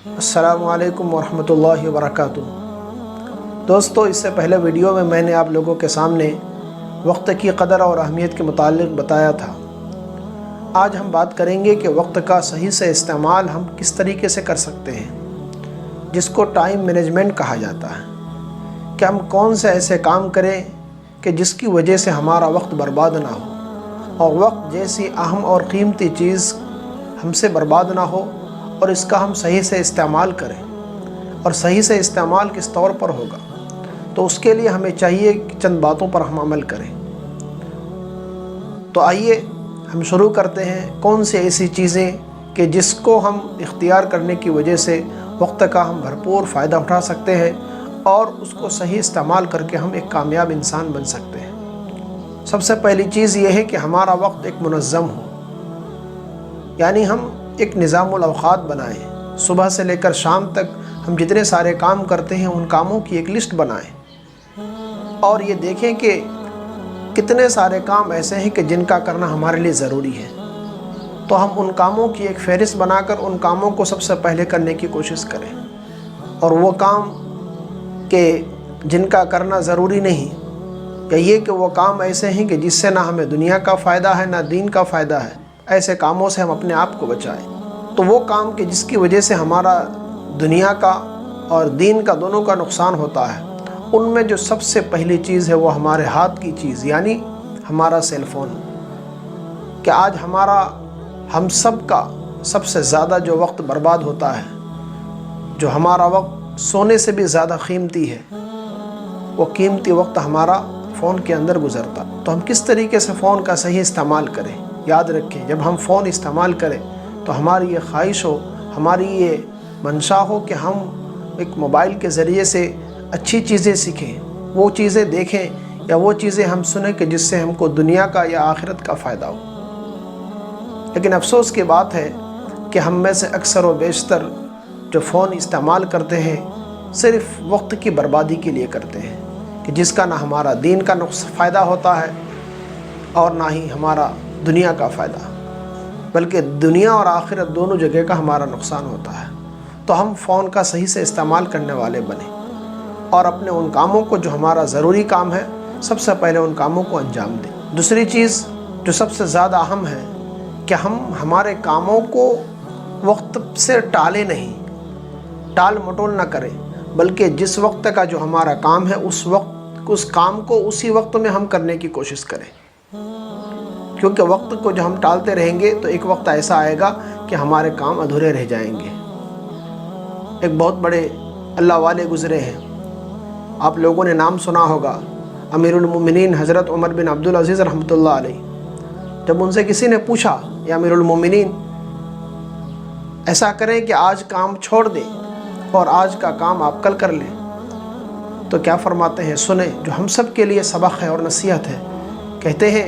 السلام علیکم ورحمۃ اللہ وبرکاتہ۔ دوستو، اس سے پہلے ویڈیو میں نے آپ لوگوں کے سامنے وقت کی قدر اور اہمیت کے متعلق بتایا تھا۔ آج ہم بات کریں گے کہ وقت کا صحیح سے استعمال ہم کس طریقے سے کر سکتے ہیں، جس کو ٹائم مینجمنٹ کہا جاتا ہے۔ کہ ہم کون سے ایسے کام کریں کہ جس کی وجہ سے ہمارا وقت برباد نہ ہو، اور وقت جیسی اہم اور قیمتی چیز ہم سے برباد نہ ہو، اور اس کا ہم صحیح سے استعمال کریں۔ اور صحیح سے استعمال کس طور پر ہوگا، تو اس کے لیے ہمیں چاہیے کہ چند باتوں پر ہم عمل کریں۔ تو آئیے ہم شروع کرتے ہیں۔ کون سی ایسی چیزیں کہ جس کو ہم اختیار کرنے کی وجہ سے وقت کا ہم بھرپور فائدہ اٹھا سکتے ہیں، اور اس کو صحیح استعمال کر کے ہم ایک کامیاب انسان بن سکتے ہیں۔ سب سے پہلی چیز یہ ہے کہ ہمارا وقت ایک منظم ہو، یعنی ہم ایک نظام الاوقات بنائیں۔ صبح سے لے کر شام تک ہم جتنے سارے کام کرتے ہیں، ان کاموں کی ایک لسٹ بنائیں، اور یہ دیکھیں کہ کتنے سارے کام ایسے ہیں کہ جن کا کرنا ہمارے لیے ضروری ہے۔ تو ہم ان کاموں کی ایک فہرست بنا کر ان کاموں کو سب سے پہلے کرنے کی کوشش کریں، اور وہ کام کہ جن کا کرنا ضروری نہیں، یا یہ کہ وہ کام ایسے ہیں کہ جس سے نہ ہمیں دنیا کا فائدہ ہے نہ دین کا فائدہ ہے، ایسے کاموں سے ہم اپنے آپ کو بچائیں۔ تو وہ کام کہ جس کی وجہ سے ہمارا دنیا کا اور دین کا دونوں کا نقصان ہوتا ہے، ان میں جو سب سے پہلی چیز ہے وہ ہمارے ہاتھ کی چیز، یعنی ہمارا سیل فون۔ کہ آج ہم سب کا سب سے زیادہ جو وقت برباد ہوتا ہے، جو ہمارا وقت سونے سے بھی زیادہ قیمتی ہے، وہ قیمتی وقت ہمارا فون کے اندر گزرتا۔ تو ہم کس طریقے سے فون کا صحیح استعمال کریں۔ یاد رکھیں، جب ہم فون استعمال کریں تو ہماری یہ خواہش ہو، ہماری یہ منشا ہو کہ ہم ایک موبائل کے ذریعے سے اچھی چیزیں سیکھیں، وہ چیزیں دیکھیں، یا وہ چیزیں ہم سنیں کہ جس سے ہم کو دنیا کا یا آخرت کا فائدہ ہو۔ لیکن افسوس کی بات ہے کہ ہم میں سے اکثر و بیشتر جو فون استعمال کرتے ہیں، صرف وقت کی بربادی کے لیے کرتے ہیں، کہ جس کا نہ ہمارا دین کا فائدہ ہوتا ہے اور نہ ہی ہمارا دنیا کا فائدہ، بلکہ دنیا اور آخرت دونوں جگہ کا ہمارا نقصان ہوتا ہے۔ تو ہم فون کا صحیح سے استعمال کرنے والے بنیں، اور اپنے ان کاموں کو جو ہمارا ضروری کام ہے، سب سے پہلے ان کاموں کو انجام دیں۔ دوسری چیز جو سب سے زیادہ اہم ہے کہ ہم ہمارے کاموں کو وقت سے ٹالے نہیں، ٹال مٹول نہ کریں، بلکہ جس وقت کا جو ہمارا کام ہے اس کام کو اسی وقت میں ہم کرنے کی کوشش کریں۔ کیونکہ وقت کو جو ہم ٹالتے رہیں گے تو ایک وقت ایسا آئے گا کہ ہمارے کام ادھورے رہ جائیں گے۔ ایک بہت بڑے اللہ والے گزرے ہیں، آپ لوگوں نے نام سنا ہوگا، امیر المومنین حضرت عمر بن عبدالعزیز رحمۃ اللہ علیہ۔ جب ان سے کسی نے پوچھا، یا امیر المومنین، ایسا کریں کہ آج کام چھوڑ دیں اور آج کا کام آپ کل کر لیں، تو کیا فرماتے ہیں؟ سنیں، جو ہم سب کے لیے سبق ہے اور نصیحت ہے۔ کہتے ہیں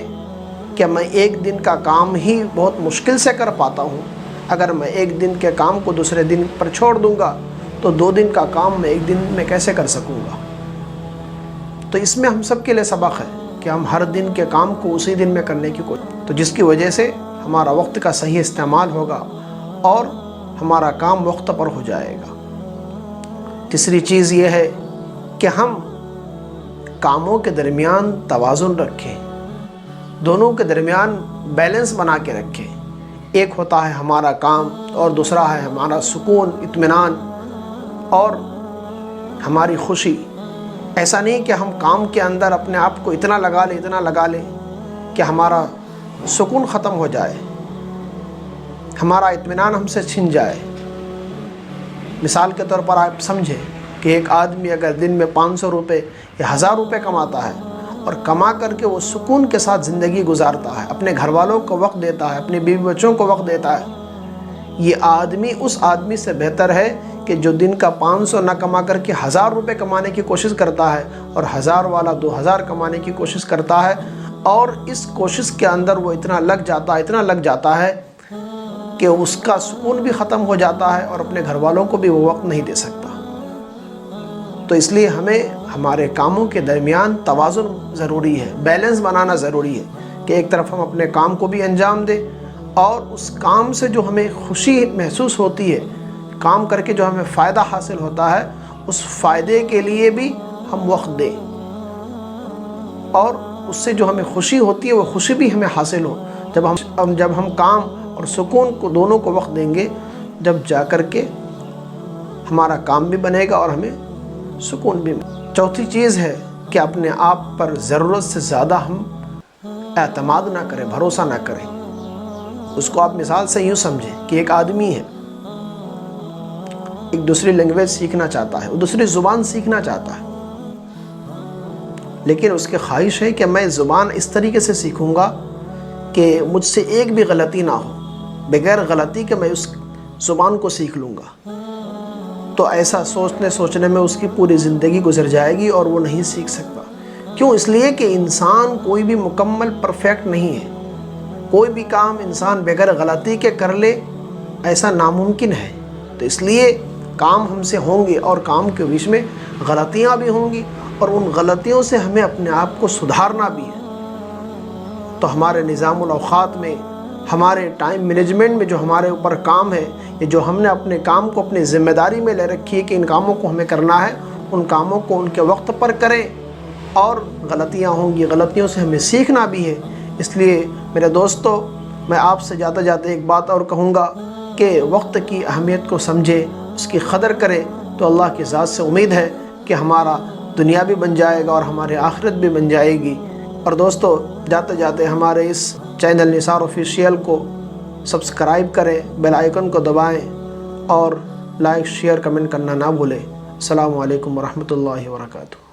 کہ میں ایک دن کا کام ہی بہت مشکل سے کر پاتا ہوں، اگر میں ایک دن کے کام کو دوسرے دن پر چھوڑ دوں گا تو 2 دن کا کام میں ایک دن میں کیسے کر سکوں گا۔ تو اس میں ہم سب کے لیے سبق ہے کہ ہم ہر دن کے کام کو اسی دن میں کرنے کی کوشش، تو جس کی وجہ سے ہمارا وقت کا صحیح استعمال ہوگا اور ہمارا کام وقت پر ہو جائے گا۔ تیسری چیز یہ ہے کہ ہم کاموں کے درمیان توازن رکھیں، دونوں کے درمیان بیلنس بنا کے رکھیں۔ ایک ہوتا ہے ہمارا کام، اور دوسرا ہے ہمارا سکون، اطمینان اور ہماری خوشی۔ ایسا نہیں کہ ہم کام کے اندر اپنے آپ کو اتنا لگا لیں کہ ہمارا سکون ختم ہو جائے، ہمارا اطمینان ہم سے چھن جائے۔ مثال کے طور پر آپ سمجھیں کہ ایک آدمی اگر دن میں 500 روپے یا 1000 روپے کماتا ہے، اور کما کر کے وہ سکون کے ساتھ زندگی گزارتا ہے، اپنے گھر والوں کو وقت دیتا ہے، اپنے بیوی بچوں کو وقت دیتا ہے، یہ آدمی اس آدمی سے بہتر ہے کہ جو دن کا 500 نہ کما کر کے 1000 روپے کمانے کی کوشش کرتا ہے، اور 1000 والا 2000 کمانے کی کوشش کرتا ہے، اور اس کوشش کے اندر وہ اتنا لگ جاتا ہے کہ اس کا سکون بھی ختم ہو جاتا ہے، اور اپنے گھر والوں کو بھی وہ وقت نہیں دے سکتا۔ تو اس لیے ہمیں ہمارے کاموں کے درمیان توازن ضروری ہے، بیلنس بنانا ضروری ہے، کہ ایک طرف ہم اپنے کام کو بھی انجام دیں، اور اس کام سے جو ہمیں خوشی محسوس ہوتی ہے کام کر کے جو ہمیں فائدہ حاصل ہوتا ہے اس فائدے کے لیے بھی ہم وقت دیں، اور اس سے جو ہمیں خوشی ہوتی ہے وہ خوشی بھی ہمیں حاصل ہو۔ جب ہم کام اور سکون کو دونوں کو وقت دیں گے، جب جا کر کے ہمارا کام بھی بنے گا اور ہمیں سکون بھی ملے گا۔ چوتھی چیز ہے کہ اپنے آپ پر ضرورت سے زیادہ ہم اعتماد نہ کریں، بھروسہ نہ کریں۔ اس کو آپ مثال سے یوں سمجھیں کہ ایک آدمی ہے، ایک دوسری لینگویج سیکھنا چاہتا ہے، وہ دوسری زبان سیکھنا چاہتا ہے، لیکن اس کی خواہش ہے کہ میں زبان اس طریقے سے سیکھوں گا کہ مجھ سے ایک بھی غلطی نہ ہو، بغیر غلطی کے میں اس زبان کو سیکھ لوں گا۔ تو ایسا سوچنے میں اس کی پوری زندگی گزر جائے گی اور وہ نہیں سیکھ سکتا۔ کیوں؟ اس لیے کہ انسان کوئی بھی مکمل پرفیکٹ نہیں ہے۔ کوئی بھی کام انسان بغیر غلطی کے کر لے ایسا ناممکن ہے۔ تو اس لیے کام ہم سے ہوں گے اور کام کے بیچ میں غلطیاں بھی ہوں گی، اور ان غلطیوں سے ہمیں اپنے آپ کو سدھارنا بھی ہے۔ تو ہمارے نظام الاوقات میں، ہمارے ٹائم مینجمنٹ میں جو ہمارے اوپر کام ہے، یہ جو ہم نے اپنے کام کو اپنی ذمہ داری میں لے رکھی ہے کہ ان کاموں کو ہمیں کرنا ہے، ان کاموں کو ان کے وقت پر کریں، اور غلطیاں ہوں گی، غلطیوں سے ہمیں سیکھنا بھی ہے۔ اس لیے میرے دوستو، میں آپ سے جاتے جاتے ایک بات اور کہوں گا کہ وقت کی اہمیت کو سمجھے، اس کی قدر کرے، تو اللہ کی ذات سے امید ہے کہ ہمارا دنیا بھی بن جائے گا اور ہمارے آخرت بھی بن جائے گی۔ اور دوستو، جاتے جاتے ہمارے اس چینل نثار آفیشیل کو سبسکرائب کریں، بیل آئیکن کو دبائیں، اور لائک، شیئر، کمنٹ کرنا نہ بھولیں۔ السلام علیکم ورحمۃ اللہ وبرکاتہ۔